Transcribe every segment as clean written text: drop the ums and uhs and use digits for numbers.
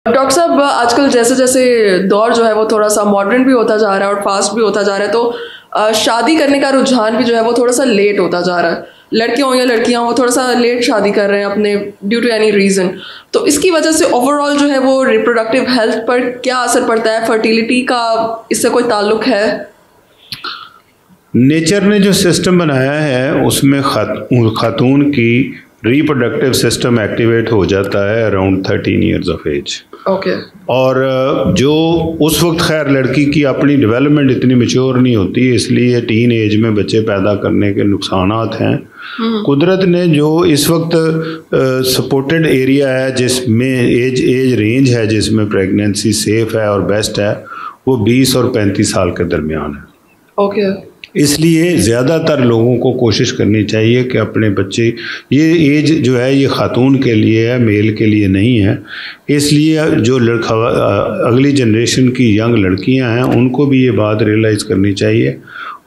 Doctor साहब, आजकल जैसे जैसे दौर जो है वो थोड़ा सा मॉडर्न भी होता जा रहा है और फास्ट भी होता जा रहा है, तो शादी करने का रुझान भी जो है वो थोड़ा सा लेट होता जा रहा है। लड़के हों या लड़कियां, वो थोड़ा सा लेट शादी कर रहे हैं अपने ड्यू टू एनी रीज़न। तो इसकी वजह से ओवरऑल जो है वो रिप्रोडक्टिव हेल्थ पर क्या असर पड़ता है? फर्टिलिटी का इससे कोई ताल्लुक है? नेचर ने जो सिस्टम बनाया है उसमें खातून की रिप्रोडक्टिव सिस्टम एक्टिवेट हो जाता है around 13 years of age. Okay. और जो उस वक्त खैर लड़की की अपनी डेवलपमेंट इतनी मैच्योर नहीं होती, इसलिए टीन एज में बच्चे पैदा करने के नुकसानात हैं। कुदरत ने जो इस वक्त सपोर्टेड एरिया है जिसमें एज रेंज है जिसमें प्रेगनेंसी सेफ है और बेस्ट है, वो 20 और 35 साल के दरमियान है। ओके। इसलिए ज़्यादातर लोगों को कोशिश करनी चाहिए कि अपने बच्चे, ये एज जो है ये ख़ातून के लिए है, मेल के लिए नहीं है। इसलिए जो अगली जनरेशन की यंग लड़कियां हैं उनको भी ये बात रियलाइज़ करनी चाहिए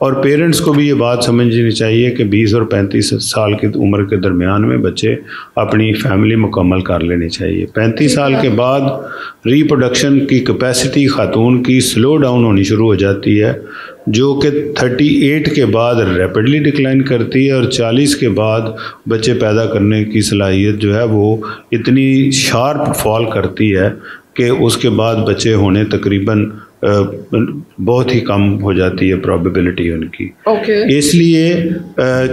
और पेरेंट्स को भी ये बात समझनी चाहिए कि 20 और 35 साल की उम्र के दरमियान में बच्चे अपनी फैमिली मुकम्मल कर लेनी चाहिए। 35 साल के बाद रिप्रोडक्शन की कैपेसिटी ख़ातून की स्लो डाउन होनी शुरू हो जाती है, जो कि 38 के बाद रैपिडली डिक्लाइन करती है और 40 के बाद बच्चे पैदा करने की सलाहियत जो है वो इतनी शार्प फॉल करती है कि उसके बाद बच्चे होने तकरीबन बहुत ही कम हो जाती है प्रोबेबिलिटी उनकी। इसलिए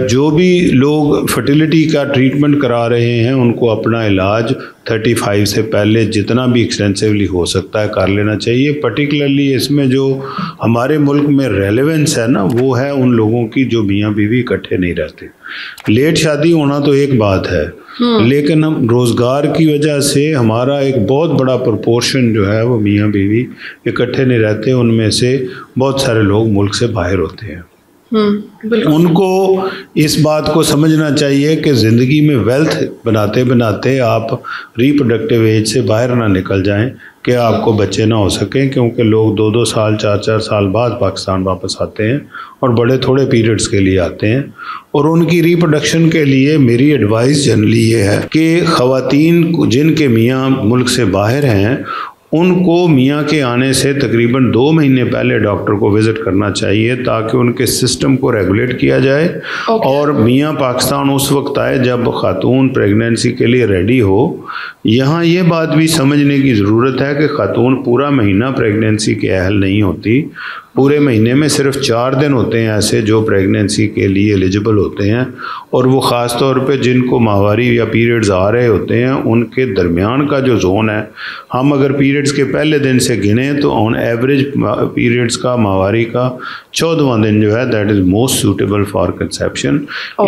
जो भी लोग फर्टिलिटी का ट्रीटमेंट करा रहे हैं उनको अपना इलाज 35 से पहले जितना भी एक्सटेंसिवली हो सकता है कर लेना चाहिए। पर्टिकुलरली इसमें जो हमारे मुल्क में रेलेवेंस है ना, वो है उन लोगों की जो मियाँ बीवी इकट्ठे नहीं रहते। लेट शादी होना तो एक बात है, लेकिन हम रोज़गार की वजह से हमारा एक बहुत बड़ा प्रोपोर्शन जो है वो मियाँ बीवी इकट्ठे नहीं रहते। उनमें से बहुत सारे लोग मुल्क से बाहर होते हैं। उनको इस बात को समझना चाहिए कि ज़िंदगी में वेल्थ बनाते बनाते आप रिप्रोडक्टिव एज से बाहर ना निकल जाएं कि आपको बच्चे ना हो सकें, क्योंकि लोग 2-2 साल 4-4 साल बाद पाकिस्तान वापस आते हैं और बड़े थोड़े पीरियड्स के लिए आते हैं। और उनकी रिप्रोडक्शन के लिए मेरी एडवाइस जनरली ये है कि ख़वातीन जिनके मियाँ मुल्क से बाहर हैं उनको मियाँ के आने से तकरीबन 2 महीने पहले डॉक्टर को विज़िट करना चाहिए ताकि उनके सिस्टम को रेगुलेट किया जाए। और मियाँ पाकिस्तान उस वक्त आए जब खातून प्रेगनेंसी के लिए रेडी हो। यहाँ ये बात भी समझने की ज़रूरत है कि खातून पूरा महीना प्रेगनेंसी के अहल नहीं होती। पूरे महीने में सिर्फ 4 दिन होते हैं ऐसे जो प्रेगनेंसी के लिए एलिजिबल होते हैं, और वो ख़ास तौर पे जिनको माहवारी या पीरियड्स आ रहे होते हैं उनके दरमियान का जो जोन है, हम अगर पीरियड्स के पहले दिन से गिने तो ऑन एवरेज पीरियड्स का माहवारी का 14वां दिन जो है that is most suitable for conception.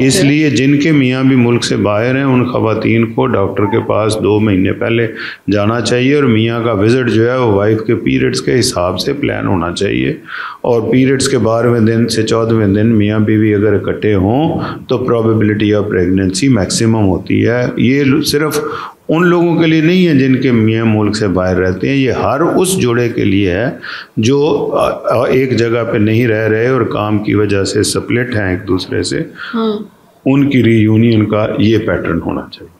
इसलिए जिनके मियाँ भी मुल्क से बाहर हैं उन ख़वातीन को डॉक्टर के पास 2 महीने पहले जाना चाहिए और मियाँ का विज़िट जो है वो वाइफ के पीरियड्स के हिसाब से प्लान होना चाहिए। और पीरियड्स के 12वें दिन से 14वें दिन मियाँ बीवी अगर इकट्ठे हों तो प्रोबेबिलिटी ऑफ प्रेगनेंसी मैक्सिमम होती है। ये सिर्फ उन लोगों के लिए नहीं है जिनके मियाँ मुल्क से बाहर रहते हैं, ये हर उस जोड़े के लिए है जो एक जगह पे नहीं रह रहे और काम की वजह से स्प्लिट हैं एक दूसरे से। उनकी रीयूनियन का ये पैटर्न होना चाहिए।